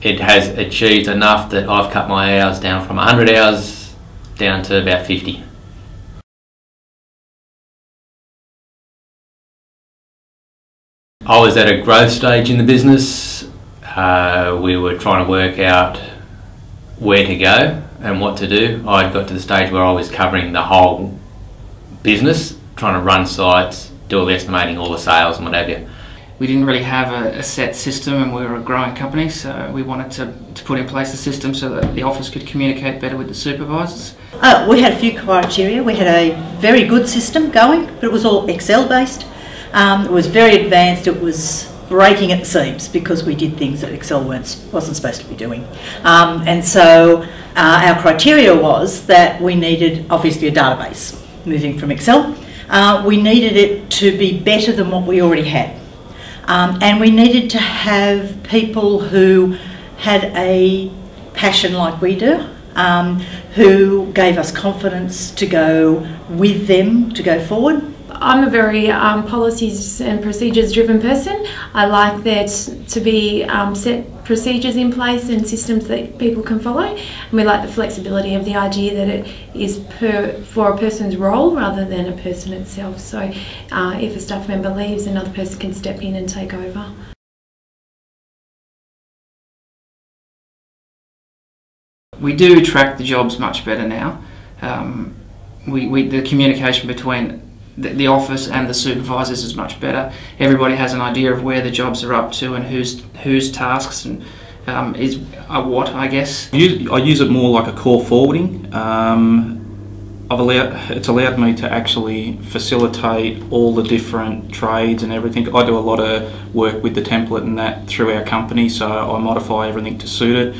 it has achieved enough that I've cut my hours down from 100 hours down to about 50. I was at a growth stage in the business. We were trying to work out where to go and what to do. I got to the stage where I was covering the whole business, trying to run sites, do all the estimating, all the sales and what have you. We didn't really have a set system, and we were a growing company, so we wanted to put in place a system so that the office could communicate better with the supervisors. We had a few criteria. We had a very good system going, but it was all Excel based. It was very advanced. It was breaking at the seams because we did things that Excel wasn't supposed to be doing. And so our criteria was that we needed obviously a database moving from Excel. We needed it to be better than what we already had. And we needed to have people who had a passion like we do, who gave us confidence to go with them to go forward. I'm a very policies and procedures driven person. I like there to be set procedures in place and systems that people can follow, and we like the flexibility of the idea that it is for a person's role rather than a person itself. So if a staff member leaves, another person can step in and take over. We do track the jobs much better now. The communication between the office and the supervisors is much better. Everybody has an idea of where the jobs are up to and whose tasks and are what, I guess. I use it more like a call forwarding. It's allowed me to actually facilitate all the different trades and everything. I do a lot of work with the template and that through our company, so I modify everything to suit it.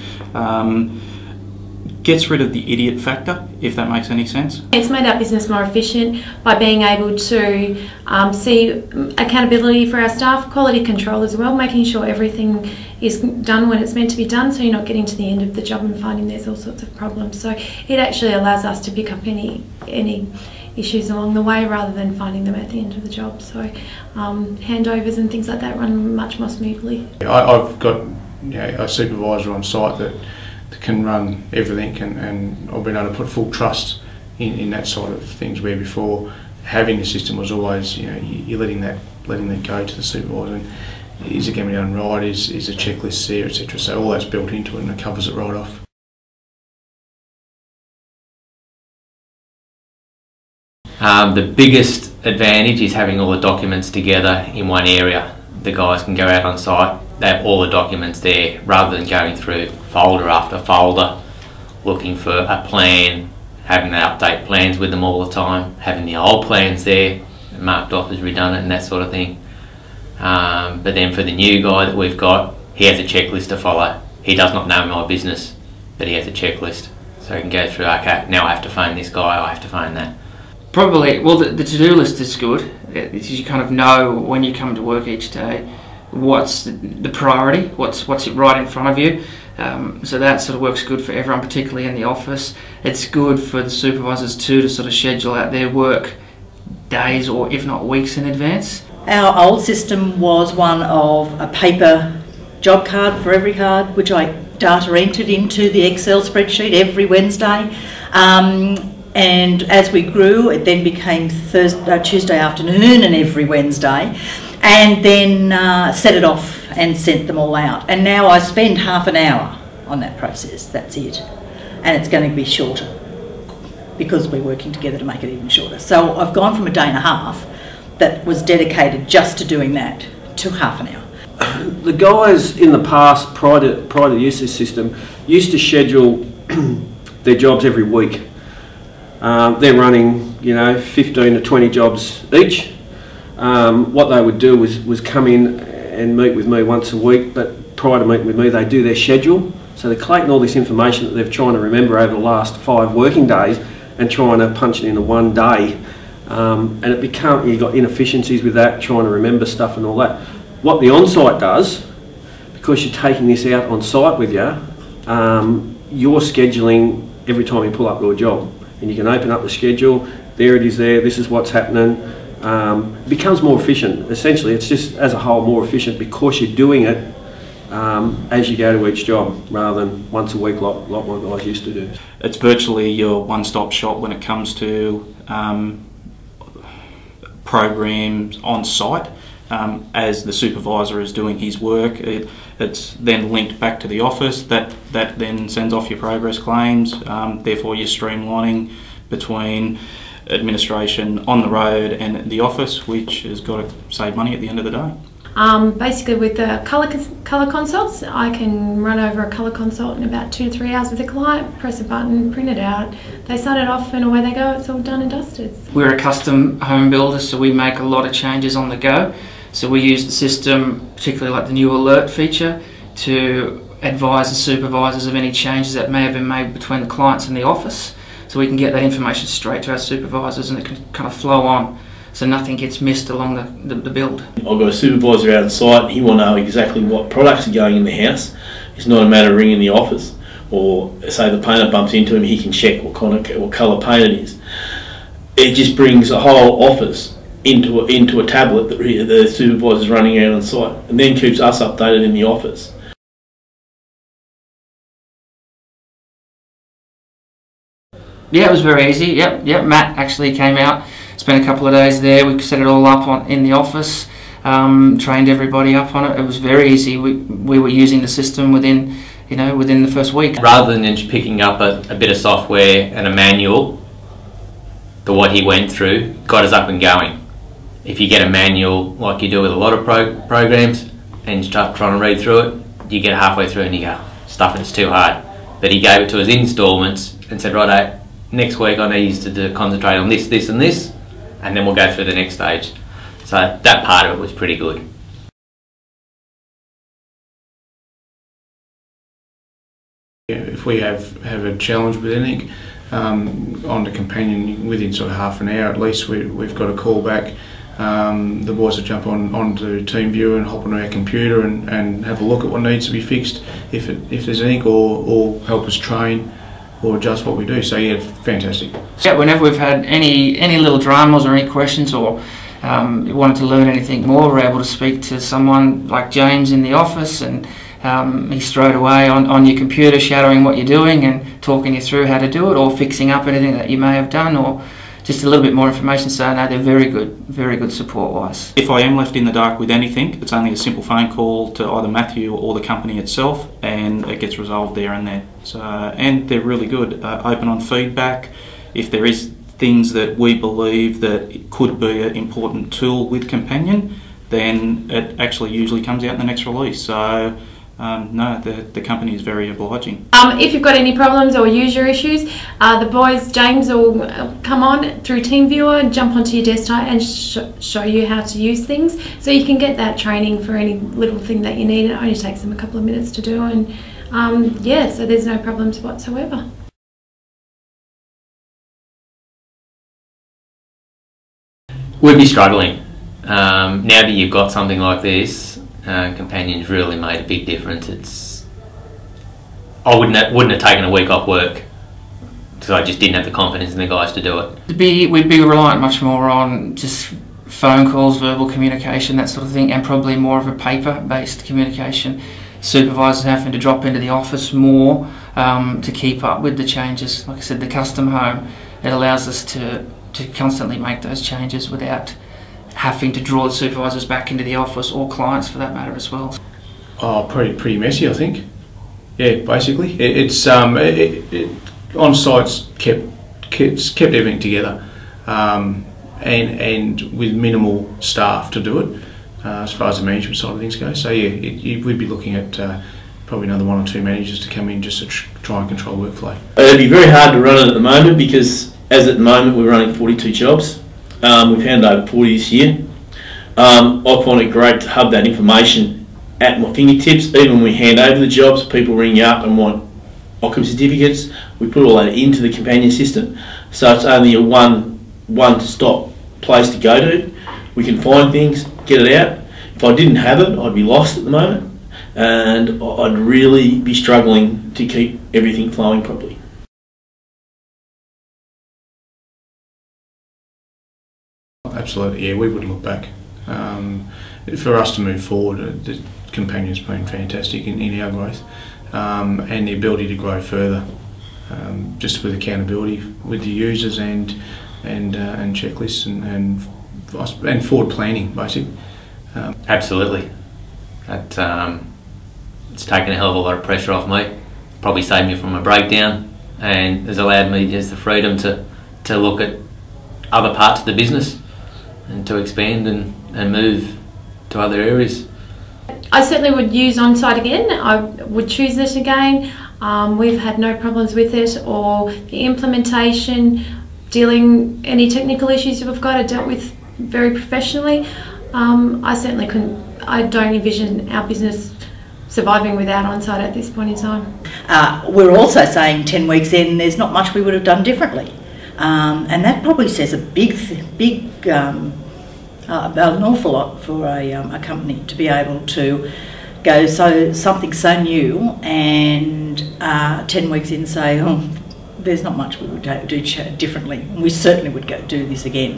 Gets rid of the idiot factor, if that makes any sense. It's made our business more efficient by being able to see accountability for our staff, quality control as well, making sure everything is done when it's meant to be done, so you're not getting to the end of the job and finding there's all sorts of problems. So it actually allows us to pick up any issues along the way rather than finding them at the end of the job. So handovers and things like that run much more smoothly. I've got a supervisor on site that can run everything, and I've been able to put full trust in that side of things, where before having the system was always, you're letting that go to the supervisor. And is it going to be done right? Is a checklist there, etc. So all that's built into it, and it covers it right off. The biggest advantage is having all the documents together in one area. The guys can go out on site, they have all the documents there, rather than going through folder after folder looking for a plan, having to update plans with them all the time, having the old plans there marked off as redundant and that sort of thing. But then for the new guy that we've got, he has a checklist to follow. He does not know my business, but he has a checklist, so he can go through, okay, now I have to phone this guy, I have to phone that. Probably, well, the to-do list is good. You kind of know when you come to work each day what's the priority, what's right in front of you. So that sort of works good for everyone, particularly in the office. It's good for the supervisors too to sort of schedule out their work days or if not weeks in advance. Our old system was one of a paper job card for every card, which I data entered into the Excel spreadsheet every Wednesday. And as we grew, it then became Tuesday afternoon and every Wednesday, and then set it off and sent them all out. And now I spend half an hour on that process, that's it. And it's going to be shorter because we're working together to make it even shorter. So I've gone from a day and a half that was dedicated just to doing that to half an hour. The guys in the past, prior to use this system, used to schedule their jobs every week. They're running, 15 to 20 jobs each. What they would do was come in and meet with me once a week, but prior to meeting with me, they do their schedule. So they're collating all this information that they're trying to remember over the last 5 working days and trying to punch it into one day. And you've got inefficiencies with that, trying to remember stuff and all that. What the OnSite does, because you're taking this out on site with you, you're scheduling every time you pull up your job. And you can open up the schedule, there it is there, this is what's happening. It becomes more efficient. Essentially, it's just as a whole more efficient because you're doing it as you go to each job, rather than once a week like my guys used to do. It's virtually your one-stop shop when it comes to programs on site. As the supervisor is doing his work, it's then linked back to the office. That then sends off your progress claims. Therefore, you're streamlining between administration on the road and the office, which has got to save money at the end of the day. Basically, with the colour consults, I can run over a colour consult in about 2 to 3 hours with the client, press a button, print it out, they sign it off, and away they go. It's all done and dusted. We're a custom home builder, so we make a lot of changes on the go. So we use the system, particularly like the new alert feature, to advise the supervisors of any changes that may have been made between the clients and the office. So we can get that information straight to our supervisors, and it can kind of flow on, so nothing gets missed along the build. I've got a supervisor out on site, and he will know exactly what products are going in the house. It's not a matter of ringing the office, or say the painter bumps into him, he can check what colour paint it is. It just brings a whole office into a tablet that the supervisor's running out on site, and then keeps us updated in the office. Yeah, it was very easy. Yep. Matt actually came out, spent a couple of days there. We set it all up in the office, trained everybody up on it. It was very easy. We were using the system within the first week. Rather than just picking up a bit of software and a manual, what he went through got us up and going. If you get a manual like you do with a lot of programs and you start trying to read through it, you get halfway through and you go, stuff, it's too hard. But he gave it to us in instalments and said, right, next week I need you to concentrate on this, this and this, and then we'll go through the next stage. So that part of it was pretty good. Yeah, if we have a challenge with anything, on the companion within sort of half an hour at least, we've got a call back. The boys will jump onto TeamViewer and hop onto our computer and have a look at what needs to be fixed, if there's anything, or help us train or adjust what we do. So yeah, fantastic. Yeah, whenever we've had any little dramas or any questions, or wanted to learn anything more, we're able to speak to someone like James in the office, and he's straight away on your computer shadowing what you're doing and talking you through how to do it, or fixing up anything that you may have done, or just a little bit more information. So no, they're very good support-wise. If I am left in the dark with anything, it's only a simple phone call to either Matthew or the company itself, and it gets resolved there and then. So, and they're really good, open on feedback. If there is things that we believe that it could be an important tool with Companion, then it actually usually comes out in the next release. So no, the company is very obliging. If you've got any problems or user issues, the boys, James, will come on through TeamViewer, jump onto your desktop and show you how to use things. So you can get that training for any little thing that you need. It only takes them a couple of minutes to do, and yeah, so there's no problems whatsoever. We'd be struggling. Now that you've got something like this, Companion's really made a big difference. I wouldn't have taken a week off work, because I just didn't have the confidence in the guys to do it. We'd be reliant much more on just phone calls, verbal communication, that sort of thing, and probably more of a paper-based communication. Supervisors having to drop into the office more to keep up with the changes. Like I said, the custom home, it allows us to constantly make those changes without having to draw the supervisors back into the office, or clients for that matter as well. Oh, pretty messy, I think. Yeah, basically, it's OnSite's kept everything together, and with minimal staff to do it, as far as the management side of things go. So yeah, we'd be looking at probably another 1 or 2 managers to come in just to try and control workflow. It'd be very hard to run it at the moment, because as at the moment we're running 42 jobs. We've handed over 40 this year. I find it great to have that information at my fingertips. Even when we hand over the jobs, people ring you up and want occupancy certificates. We put all that into the Companion system, so it's only a one-stop place to go to. We can find things, get it out. If I didn't have it, I'd be lost at the moment, and I'd really be struggling to keep everything flowing properly. Absolutely, yeah, we would look back. For us to move forward, the Companion's been fantastic in our growth, and the ability to grow further, just with accountability with the users and checklists and forward planning, basically. Absolutely. It's taken a hell of a lot of pressure off me. Probably saved me from a breakdown, and has allowed me just the freedom to look at other parts of the business and to expand and move to other areas. I certainly would use OnSite again. I would choose it again. We've had no problems with it, or the implementation, dealing any technical issues that we've got are dealt with very professionally. I don't envision our business surviving without OnSite at this point in time. We're also saying 10 weeks in, there's not much we would have done differently. And that probably says a an awful lot for a company to be able to go something so new and 10 weeks in say, oh, there's not much we would do differently. We certainly would do this again.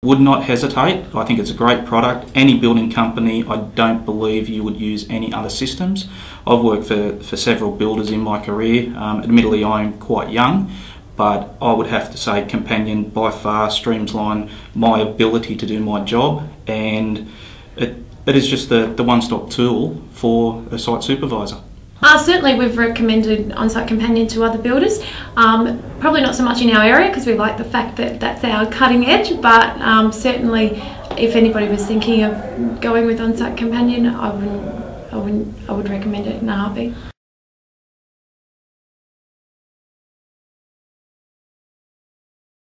Would not hesitate. I think it's a great product. Any building company, I don't believe you would use any other systems. I've worked for several builders in my career. Admittedly, I'm quite young, but I would have to say Companion by far streamlines my ability to do my job, and it is just the one-stop tool for a site supervisor. Certainly we've recommended OnSite Companion to other builders, probably not so much in our area because we like the fact that that's our cutting edge, but certainly if anybody was thinking of going with OnSite Companion, I would recommend it in a heartbeat.